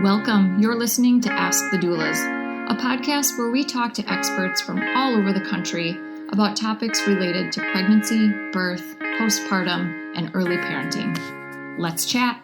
Welcome. You're listening to Ask the Doulas, a podcast where we talk to experts from all over the country about topics related to pregnancy, birth, postpartum, and early parenting. Let's chat.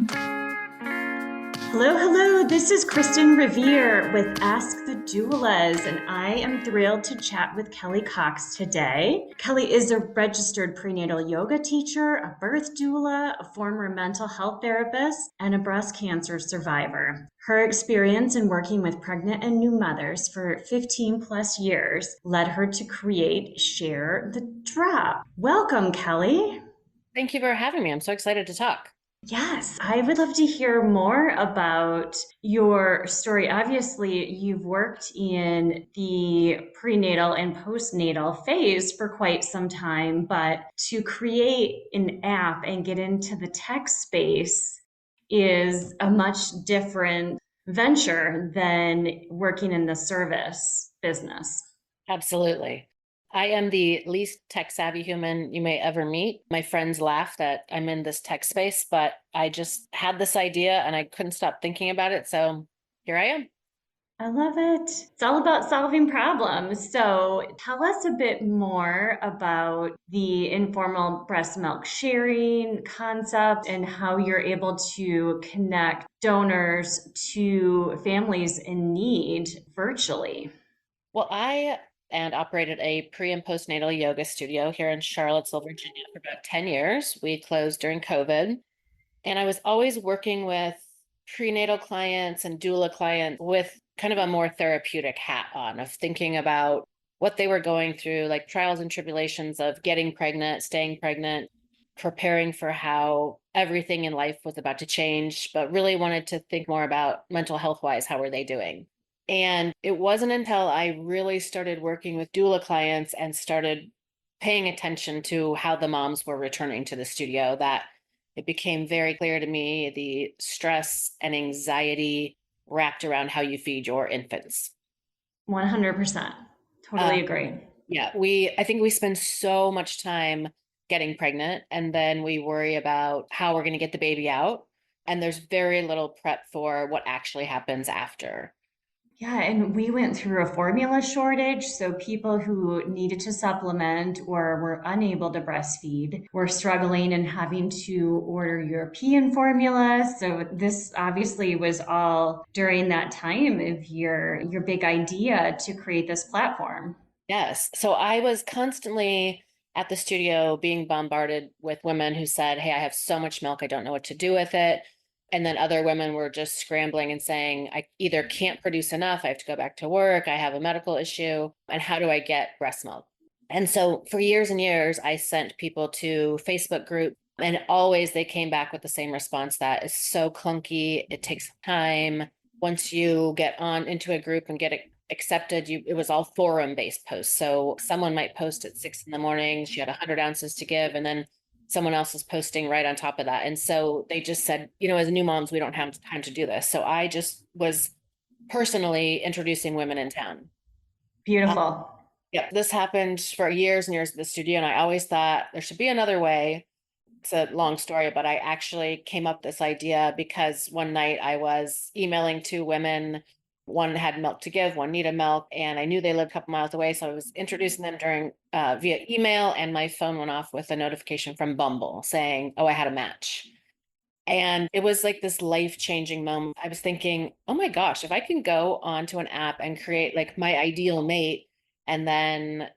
Hello. This is Kristin Revere with Ask the Doulas, and I am thrilled to chat with Kelly Cox today. Kelly is a registered prenatal yoga teacher, a birth doula, a former mental health therapist, and a breast cancer survivor. Her experience in working with pregnant and new mothers for 15 plus years led her to create Share the Drop. Welcome, Kelly. Thank you for having me. I'm so excited to talk. Yes, I would love to hear more about your story. Obviously, you've worked in the prenatal and postnatal phase for quite some time, but to create an app and get into the tech space is a much different venture than working in the service business. Absolutely. I am the least tech savvy human you may ever meet. My friends laugh that I'm in this tech space, but I just had this idea and I couldn't stop thinking about it. So here I am. I love it. It's all about solving problems. So tell us a bit more about the informal breast milk sharing concept and how you're able to connect donors to families in need virtually. Well, I operated a pre and postnatal yoga studio here in Charlottesville, Virginia for about 10 years. We closed during COVID. And I was always working with prenatal clients and doula clients with kind of a more therapeutic hat on, of thinking about what they were going through, like trials and tribulations of getting pregnant, staying pregnant, preparing for how everything in life was about to change, but really wanted to think more about mental health wise, how were they doing? And it wasn't until I really started working with doula clients and started paying attention to how the moms were returning to the studio that it became very clear to me the stress and anxiety wrapped around how you feed your infants. 100%. Totally agree. Yeah, I think we spend so much time getting pregnant, and then we worry about how we're going to get the baby out. And there's very little prep for what actually happens after. Yeah, and we went through a formula shortage. So people who needed to supplement or were unable to breastfeed were struggling and having to order European formulas. So this obviously was all during that time of your big idea to create this platform. Yes. So I was constantly at the studio being bombarded with women who said, "Hey, I have so much milk, I don't know what to do with it." And then other women were just scrambling and saying, "I either can't produce enough, I have to go back to work, I have a medical issue, and how do I get breast milk?" And so for years and years, I sent people to Facebook groups, and always they came back with the same response: that is so clunky, it takes time. Once you get on into a group and get accepted, it was all forum based posts. So someone might post at 6 a.m, she had 100 ounces to give, and then someone else is posting right on top of that. And so they just said, as new moms, we don't have time to do this. So I just was personally introducing women in town. Beautiful. Yeah, this happened for years and years at the studio, and I always thought there should be another way. It's a long story, but I actually came up with this idea because one night I was emailing two women. One had milk to give, one needed milk, and I knew they lived a couple miles away. So I was introducing them via email, and my phone went off with a notification from Bumble saying, "Oh, I had a match." And it was like this life-changing moment. I was thinking, oh my gosh, if I can go onto an app and create like my ideal mate, and then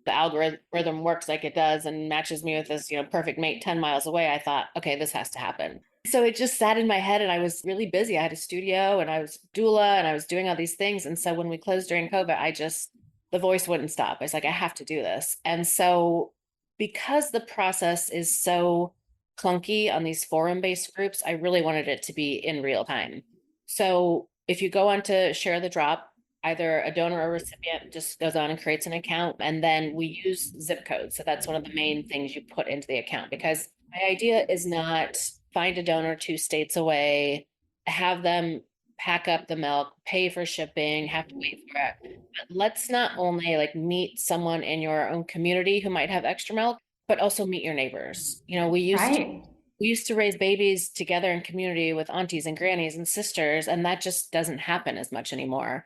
the algorithm works like it does and matches me with this, perfect mate 10 miles away, I thought, okay, this has to happen. So it just sat in my head, and I was really busy. I had a studio and I was doula and I was doing all these things. And so when we closed during COVID, the voice wouldn't stop. I was like, I have to do this. And so because the process is so clunky on these forum-based groups, I really wanted it to be in real time. So if you go on to Share the Drop, either a donor or recipient just goes on and creates an account, and then we use zip codes. So that's one of the main things you put into the account, because my idea is not find a donor 2 states away, have them pack up the milk, pay for shipping, have to wait for it. But let's not only like meet someone in your own community who might have extra milk, but also meet your neighbors. We used Right. We used to raise babies together in community with aunties and grannies and sisters, and that just doesn't happen as much anymore.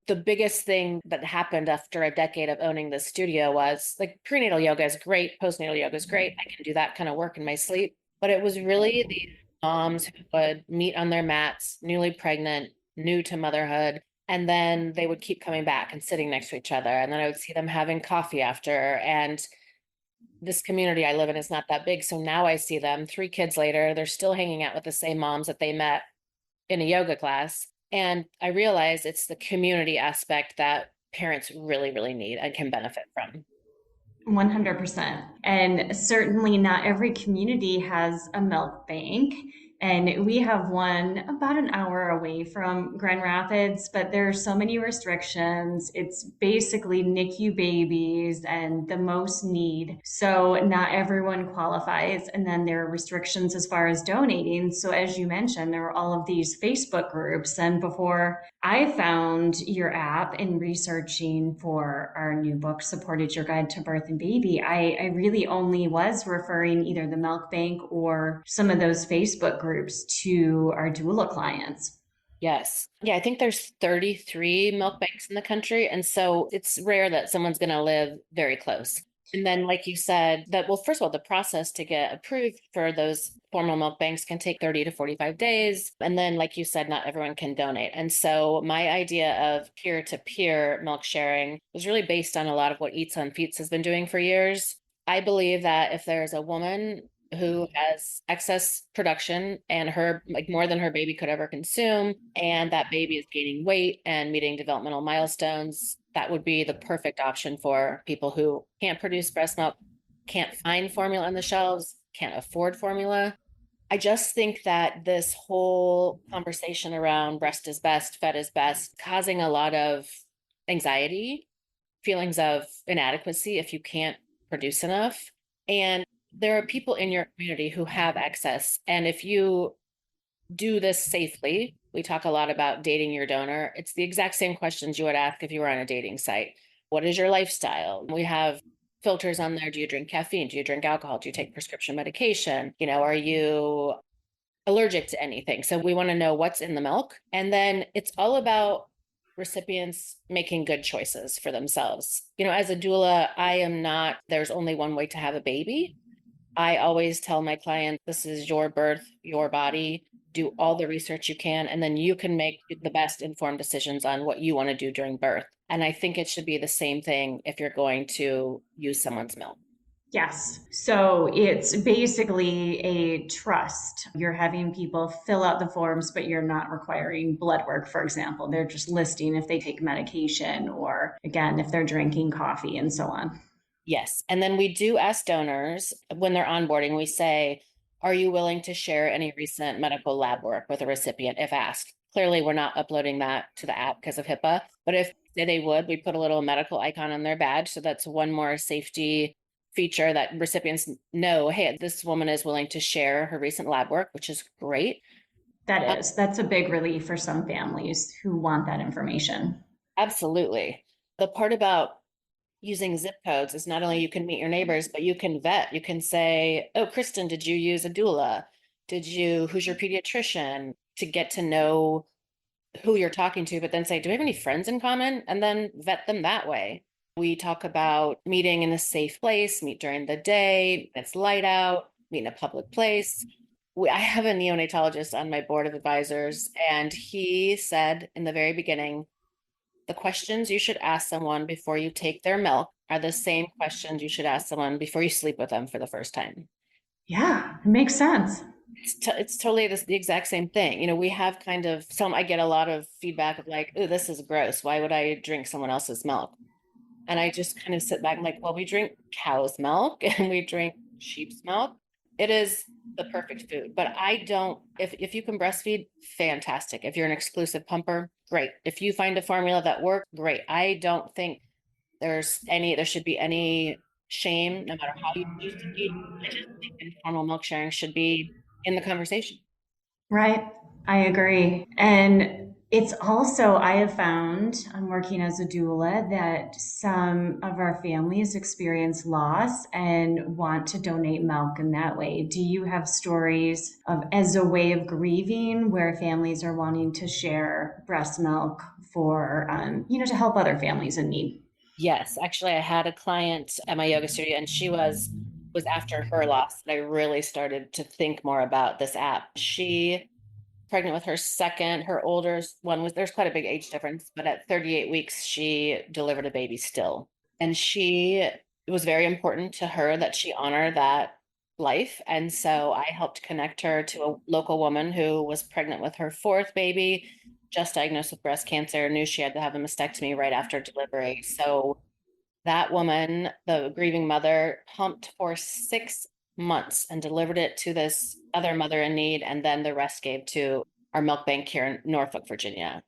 The biggest thing that happened after a decade of owning this studio was like prenatal yoga is great, postnatal yoga is great. I can do that kind of work in my sleep. But it was really these moms who would meet on their mats, newly pregnant, new to motherhood, and then they would keep coming back and sitting next to each other. And then I would see them having coffee after. And this community I live in is not that big. So now I see them 3 kids later, they're still hanging out with the same moms that they met in a yoga class. And I realize it's the community aspect that parents really, really need and can benefit from. 100%. And certainly not every community has a milk bank. And we have one about an hour away from Grand Rapids, but there are so many restrictions. It's basically NICU babies and the most need. So not everyone qualifies. And then there are restrictions as far as donating. So as you mentioned, there are all of these Facebook groups. And before I found your app in researching for our new book, Supported Your Guide to Birth and Baby, I really only was referring either the milk bank or some of those Facebook groups to our doula clients. Yes. Yeah, I think there's 33 milk banks in the country. And so it's rare that someone's going to live very close. And then, like you said, that, well, first of all, the process to get approved for those formal milk banks can take 30 to 45 days. And then, like you said, not everyone can donate. And so my idea of peer-to-peer milk sharing was really based on a lot of what Eats on Feets has been doing for years. I believe that if there's a woman who has excess production and her like more than her baby could ever consume, and that baby is gaining weight and meeting developmental milestones, that would be the perfect option for people who can't produce breast milk, can't find formula on the shelves, can't afford formula. I just think that this whole conversation around breast is best, fed is best, causing a lot of anxiety, feelings of inadequacy if you can't produce enough. And there are people in your community who have access. And if you do this safely, we talk a lot about dating your donor. It's the exact same questions you would ask if you were on a dating site. What is your lifestyle? We have filters on there. Do you drink caffeine? Do you drink alcohol? Do you take prescription medication? Are you allergic to anything? So we want to know what's in the milk. And then it's all about recipients making good choices for themselves. As a doula, there's only one way to have a baby. I always tell my clients, this is your birth, your body, do all the research you can, and then you can make the best informed decisions on what you want to do during birth. And I think it should be the same thing if you're going to use someone's milk. Yes. So it's basically a trust. You're having people fill out the forms, but you're not requiring blood work, for example. They're just listing if they take medication or, again, if they're drinking coffee and so on. Yes. And then we do ask donors when they're onboarding, we say, are you willing to share any recent medical lab work with a recipient if asked? Clearly, we're not uploading that to the app because of HIPAA, but if they would, we put a little medical icon on their badge. So that's one more safety feature that recipients know, hey, this woman is willing to share her recent lab work, which is great. That's a big relief for some families who want that information. Absolutely. The part about using zip codes is not only you can meet your neighbors, but you can vet. You can say, oh, Kristin, did you use a doula? Who's your pediatrician? To get to know who you're talking to, but then say, do we have any friends in common? And then vet them that way. We talk about meeting in a safe place, meet during the day, it's light out, meet in a public place. I have a neonatologist on my board of advisors, and he said in the very beginning, the questions you should ask someone before you take their milk are the same questions you should ask someone before you sleep with them for the first time. Yeah, it makes sense. It's totally the exact same thing. We have I get a lot of feedback of like, oh, this is gross. Why would I drink someone else's milk? And I just kind of sit back and like, well, we drink cow's milk and we drink sheep's milk. It is the perfect food, but if you can breastfeed, fantastic. If you're an exclusive pumper, great. If you find a formula that works, great. I don't think there should be any shame, no matter how you choose to feed. I just think informal milk sharing should be in the conversation. Right. I agree. And It's also, I have found, I'm working as a doula, that some of our families experience loss and want to donate milk in that way. Do you have stories of as a way of grieving where families are wanting to share breast milk for, to help other families in need? Yes, actually, I had a client at my yoga studio, and she was after her loss that I really started to think more about this app. She pregnant with her second, her oldest one was there's quite a big age difference, but at 38 weeks, she delivered a baby still. And it was very important to her that she honor that life. And so I helped connect her to a local woman who was pregnant with her fourth baby, just diagnosed with breast cancer, knew she had to have a mastectomy right after delivery. So that woman, the grieving mother, pumped for 6 months and delivered it to this other mother in need. And then the rest gave to our milk bank here in Norfolk, Virginia.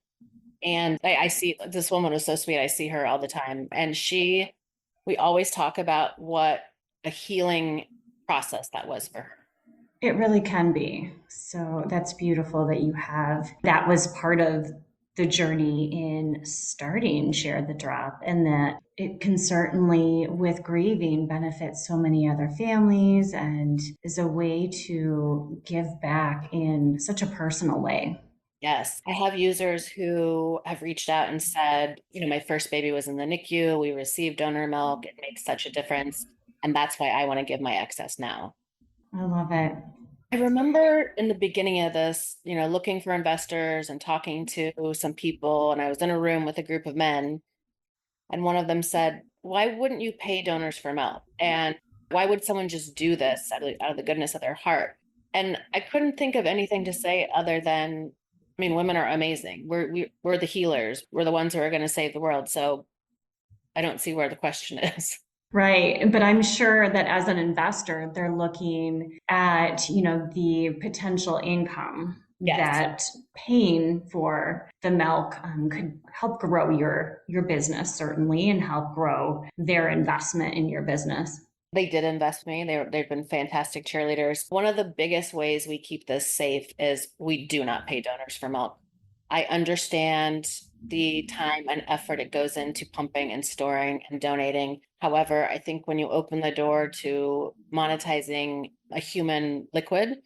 And I see this woman was so sweet. I see her all the time. And we always talk about what a healing process that was for her. It really can be. So that's beautiful that was part of the journey in starting Share the Drop, and that it can certainly, with grieving, benefit so many other families and is a way to give back in such a personal way. Yes. I have users who have reached out and said, my first baby was in the NICU. We received donor milk. It makes such a difference. And that's why I want to give my excess now. I love it. I remember in the beginning of this, looking for investors and talking to some people, and I was in a room with a group of men, and one of them said, "Why wouldn't you pay donors for milk? And why would someone just do this out of the goodness of their heart?" And I couldn't think of anything to say other than, women are amazing. We're the healers. We're the ones who are going to save the world. So I don't see where the question is. Right. But I'm sure that as an investor, they're looking at, the potential income Yes. that paying for the milk could help grow your business, certainly, and help grow their investment in your business. They did invest me. They've been fantastic cheerleaders. One of the biggest ways we keep this safe is we do not pay donors for milk. I understand the time and effort it goes into pumping and storing and donating. However, I think when you open the door to monetizing a human liquid,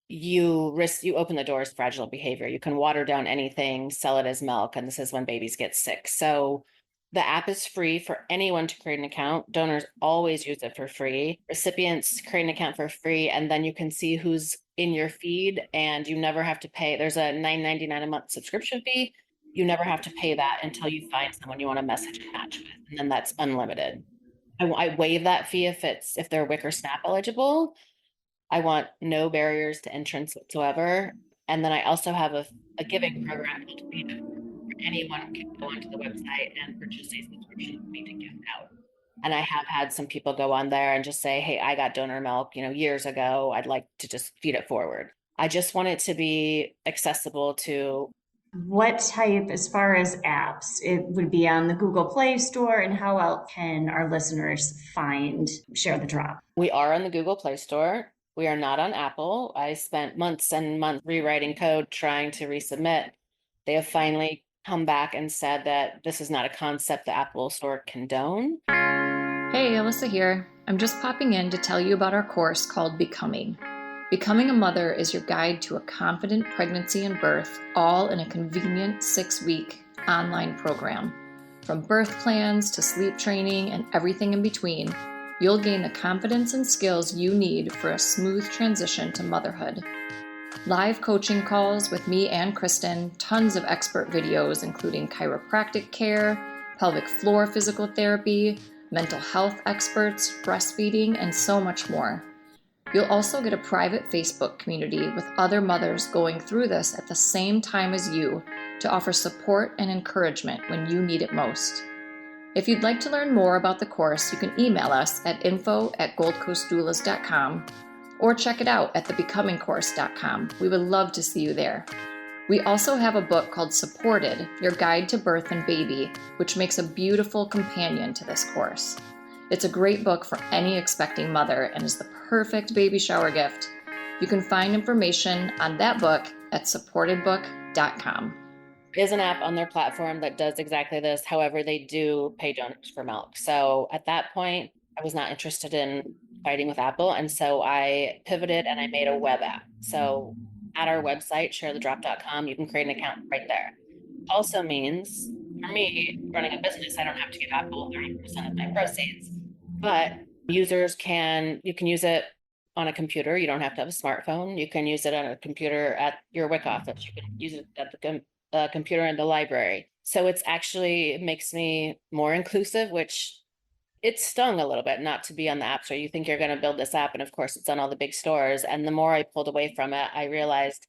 you open the doors to fragile behavior. You can water down anything, sell it as milk, and this is when babies get sick. So the app is free for anyone to create an account. Donors always use it for free. Recipients create an account for free, and then you can see who's in your feed, and you never have to pay. There's a $9.99 a month subscription fee. You never have to pay that until you find someone you want to message and match with, and then that's unlimited. I waive that fee if they're WIC or SNAP eligible. I want no barriers to entrance whatsoever. And then I also have a giving program called Revere. Anyone can go onto the website and purchase a subscription for me to give out. And I have had some people go on there and just say, "Hey, I got donor milk, years ago. I'd like to just feed it forward." I just want it to be accessible to. What type, as far as apps, it would be on the Google Play Store, and how else can our listeners find Share the Drop? We are on the Google Play Store. We are not on Apple. I spent months and months rewriting code trying to resubmit. They have finally come back and said that this is not a concept the Apple Store condone. Hey, Alyssa here. I'm just popping in to tell you about our course called Becoming. Becoming a Mother is your guide to a confident pregnancy and birth, all in a convenient 6-week online program. From birth plans to sleep training and everything in between, you'll gain the confidence and skills you need for a smooth transition to motherhood. Live coaching calls with me and Kristin, tons of expert videos including chiropractic care, pelvic floor physical therapy, mental health experts, breastfeeding, and so much more. You'll also get a private Facebook community with other mothers going through this at the same time as you to offer support and encouragement when you need it most. If you'd like to learn more about the course, you can email us at info@goldcoastdoulas.com or check it out at thebecomingcourse.com. We would love to see you there. We also have a book called Supported, Your Guide to Birth and Baby, which makes a beautiful companion to this course. It's a great book for any expecting mother and is the perfect baby shower gift. You can find information on that book at supportedbook.com. is an app on their platform that does exactly this. However, they do pay donors for milk. So at that point, I was not interested in fighting with Apple. And so I pivoted and I made a web app. So at our website, sharethedrop.com, you can create an account right there. Also means for me, running a business, I don't have to give Apple 30% of my proceeds. But you can use it on a computer. You don't have to have a smartphone. You can use it on a computer at your WIC office. You can use it at the computer in the library. So it makes me more inclusive, which it stung a little bit not to be on the app store. You think you're going to build this app, and of course it's on all the big stores. And the more I pulled away from it, I realized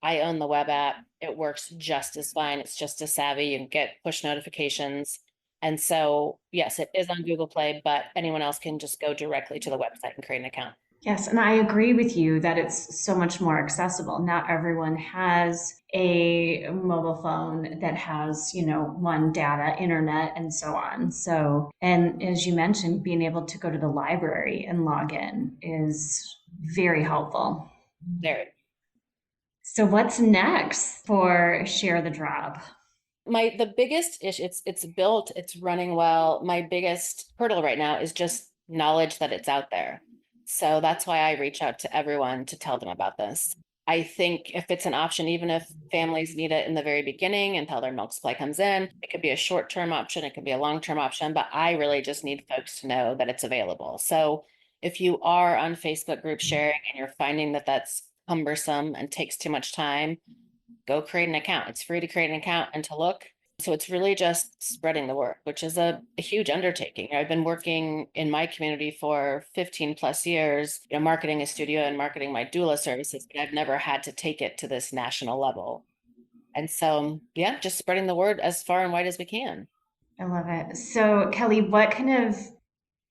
I own the web app. It works just as fine. It's just as savvy. You can get push notifications. And so, yes, it is on Google Play, but anyone else can just go directly to the website and create an account. Yes, and I agree with you that it's so much more accessible. Not everyone has a mobile phone that has, one data, internet, and so on. So, and as you mentioned, being able to go to the library and log in is very helpful. There. So what's next for Share the Drop? The biggest issue, it's built, it's running well. My biggest hurdle right now is just knowledge that it's out there. So that's why I reach out to everyone to tell them about this. I think if it's an option, even if families need it in the very beginning until their milk supply comes in, it could be a short-term option, it could be a long-term option, but I really just need folks to know that it's available. So if you are on Facebook group sharing and you're finding that that's cumbersome and takes too much time, go create an account. It's free to create an account and to look. So it's really just spreading the word, which is a huge undertaking. I've been working in my community for 15 plus years, marketing a studio and marketing my doula services, but I've never had to take it to this national level. And so, yeah, just spreading the word as far and wide as we can. I love it. So, Kelly, what kind of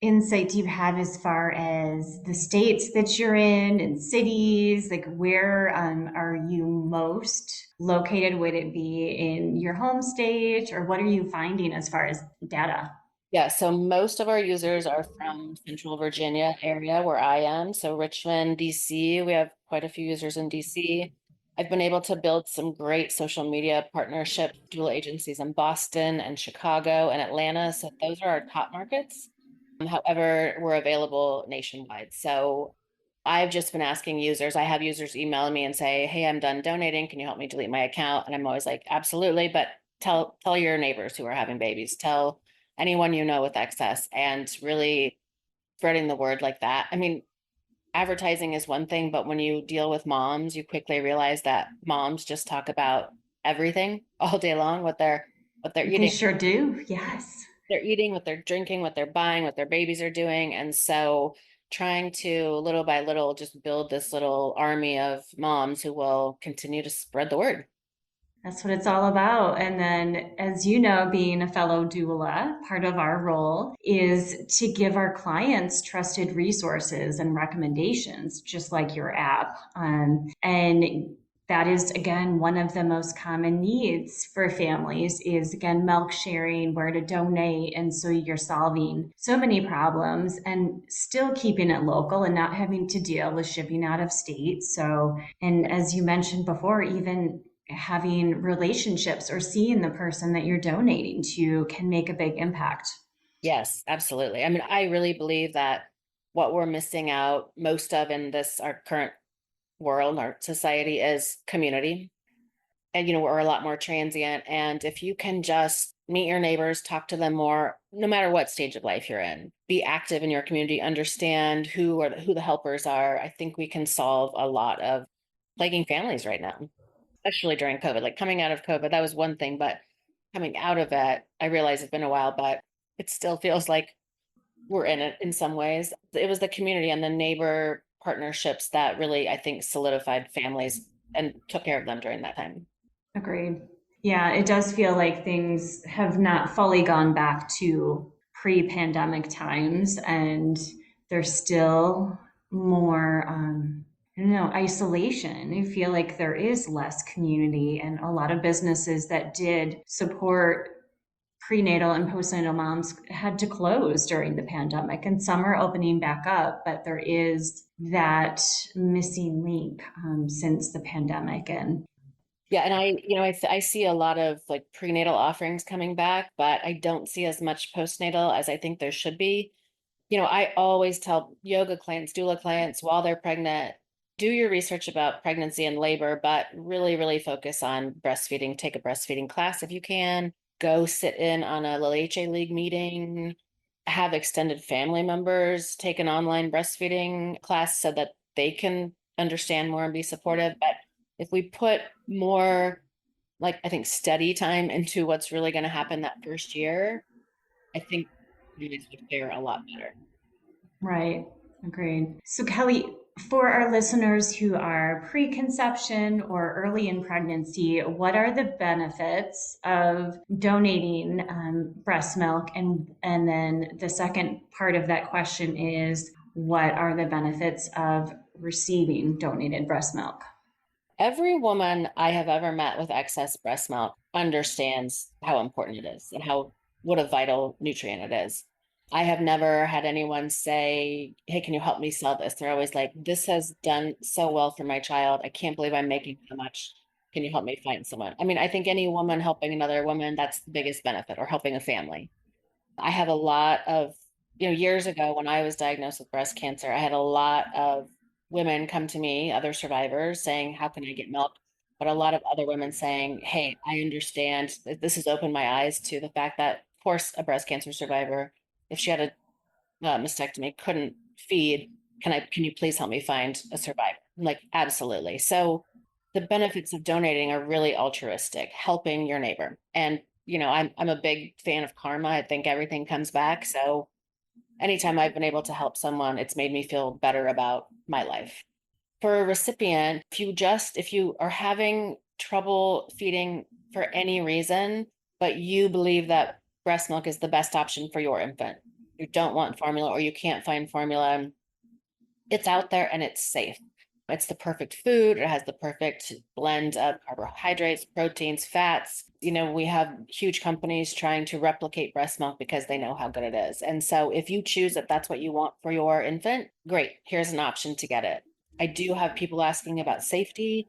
insight do you have as far as the states that you're in and cities? Like, where are you most located? Would it be in your home state, or what are you finding as far as data? Yeah, so most of our users are from Central Virginia area where I am. So Richmond, DC, we have quite a few users in DC. I've been able to build some great social media partnerships, doula agencies in Boston and Chicago and Atlanta. So those are our top markets. However, we're available nationwide. So I've just been asking users. I have users emailing me and say, "Hey, I'm done donating. Can you help me delete my account?" And I'm always like, "Absolutely." But tell your neighbors who are having babies, tell anyone you know with excess, and really spreading the word like that. I mean, advertising is one thing, but when you deal with moms, you quickly realize that moms just talk about everything all day long, what they're eating. They sure do. Yes. They're eating, what they're drinking, what they're buying, what their babies are doing. And so trying to little by little just build this little army of moms who will continue to spread the word. That's what it's all about. And then, as you know, being a fellow doula, part of our role is to give our clients trusted resources and recommendations, just like your app. And that is, again, one of the most common needs for families is, again, milk sharing, where to donate. And so you're solving so many problems and still keeping it local and not having to deal with shipping out of state. So, and as you mentioned before, even having relationships or seeing the person that you're donating to can make a big impact. Yes, absolutely. I mean, I really believe that what we're missing out most of in our current world, our society, is community. And, we're a lot more transient. And if you can just meet your neighbors, talk to them more, no matter what stage of life you're in, be active in your community, understand who the helpers are, I think we can solve a lot of plaguing families right now, especially during COVID. Like coming out of COVID, that was one thing, but coming out of it, I realize it's been a while, but it still feels like we're in it in some ways. It was the community and the neighbor partnerships that really, I think, solidified families and took care of them during that time. Agreed. Yeah, it does feel like things have not fully gone back to pre-pandemic times, and there's still more isolation. I feel like there is less community, and a lot of businesses that did support prenatal and postnatal moms had to close during the pandemic, and some are opening back up, but there is that missing link since the pandemic. And Yeah, and I see a lot of like prenatal offerings coming back, but I don't see as much postnatal as I think there should be. I always tell yoga clients, doula clients while they're pregnant, do your research about pregnancy and labor, but really, really focus on breastfeeding. Take a breastfeeding class if you can. Go sit in on a Little HA League meeting. Have extended family members take an online breastfeeding class so that they can understand more and be supportive. But if we put more, like, I think, study time into what's really going to happen that first year, I think families would fare a lot better. Right. Agreed. So, Kelly, for our listeners who are preconception or early in pregnancy, what are the benefits of donating breast milk? And then the second part of that question is, what are the benefits of receiving donated breast milk? Every woman I have ever met with excess breast milk understands how important it is and what a vital nutrient it is. I have never had anyone say, "Hey, can you help me sell this?" They're always like, "This has done so well for my child. I can't believe I'm making so much. Can you help me find someone?" I mean, I think any woman helping another woman, that's the biggest benefit, or helping a family. I have a lot of, years ago when I was diagnosed with breast cancer, I had a lot of women come to me, other survivors, saying, "How can I get milk?" But a lot of other women saying, "Hey, I understand that this has opened my eyes to the fact that, of course, a breast cancer survivor, if she had a mastectomy, couldn't feed. Can you please help me find a survivor?" I'm like, absolutely. So the benefits of donating are really altruistic, helping your neighbor. And, I'm a big fan of karma. I think everything comes back. So anytime I've been able to help someone, it's made me feel better about my life. For a recipient, if you are having trouble feeding for any reason, but you believe that breast milk is the best option for your infant, you don't want formula or you can't find formula, it's out there and it's safe. It's the perfect food. It has the perfect blend of carbohydrates, proteins, fats. We have huge companies trying to replicate breast milk because they know how good it is. And so if you choose that that's what you want for your infant, great. Here's an option to get it. I do have people asking about safety.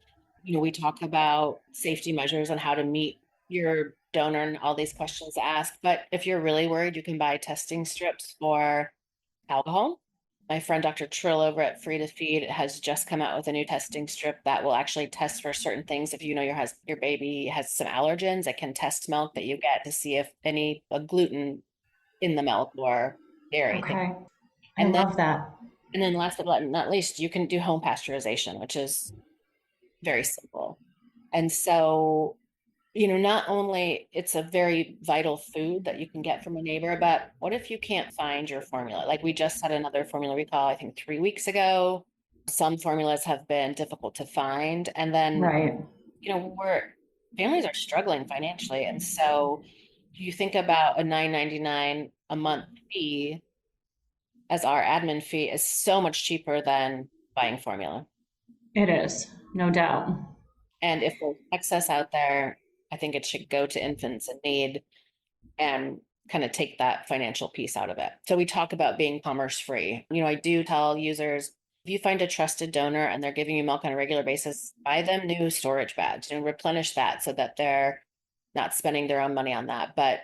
We talk about safety measures and how to meet your donor and all these questions asked. But if you're really worried, you can buy testing strips for alcohol. My friend Dr. Trill over at Free to Feed has just come out with a new testing strip that will actually test for certain things. If your baby has some allergens, it can test milk that you get to see if any gluten in the milk or dairy thing. Okay. I And then love that. and then last but not least, you can do home pasteurization, which is very simple. And so not only it's a very vital food that you can get from a neighbor, but what if you can't find your formula? Like we just had another formula recall, I think 3 weeks ago. Some formulas have been difficult to find. And then, Right. families are struggling financially. And so you think about a $9.99 a month fee as our admin fee is so much cheaper than buying formula. It is, no doubt. And if there's excess out there, I think it should go to infants in need and kind of take that financial piece out of it. So we talk about being commerce free. I do tell users, if you find a trusted donor and they're giving you milk on a regular basis, buy them new storage bags and replenish that so that they're not spending their own money on that. But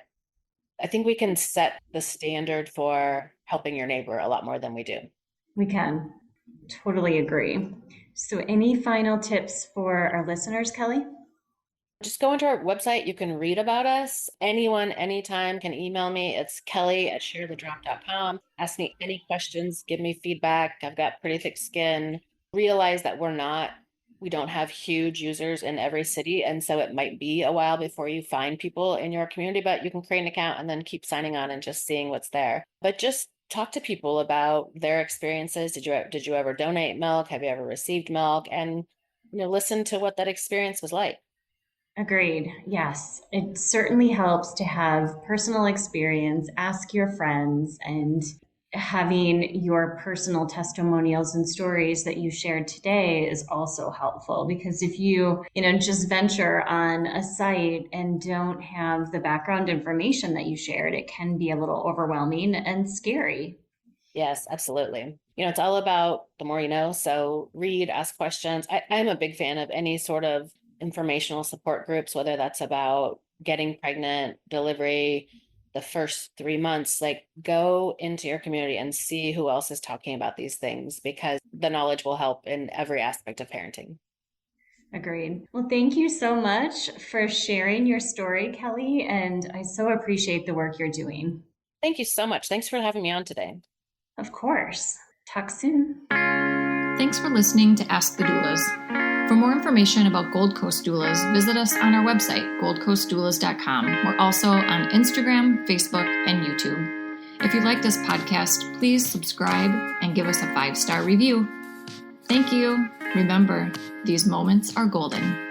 I think we can set the standard for helping your neighbor a lot more than we do. We can. Totally agree. So, any final tips for our listeners, Kelly? Just go into our website. You can read about us. Anyone, anytime can email me. It's kelly@sharethedrop.com. Ask me any questions, give me feedback. I've got pretty thick skin. Realize that we don't have huge users in every city. And so it might be a while before you find people in your community, but you can create an account and then keep signing on and just seeing what's there. But just talk to people about their experiences. Did you ever donate milk? Have you ever received milk? And listen to what that experience was like. Agreed. Yes, it certainly helps to have personal experience, ask your friends, and having your personal testimonials and stories that you shared today is also helpful because if you just venture on a site and don't have the background information that you shared, it can be a little overwhelming and scary. Yes, absolutely. It's all about the more you know. So read, ask questions. I'm a big fan of any sort of informational support groups, whether that's about getting pregnant, delivery, the first 3 months, like go into your community and see who else is talking about these things, because the knowledge will help in every aspect of parenting. Agreed. Well, thank you so much for sharing your story, Kelly, and I so appreciate the work you're doing. Thank you so much. Thanks for having me on today. Of course. Talk soon. Thanks for listening to Ask the Doulas. For more information about Gold Coast Doulas, visit us on our website, goldcoastdoulas.com. We're also on Instagram, Facebook, and YouTube. If you like this podcast, please subscribe and give us a 5-star review. Thank you. Remember, these moments are golden.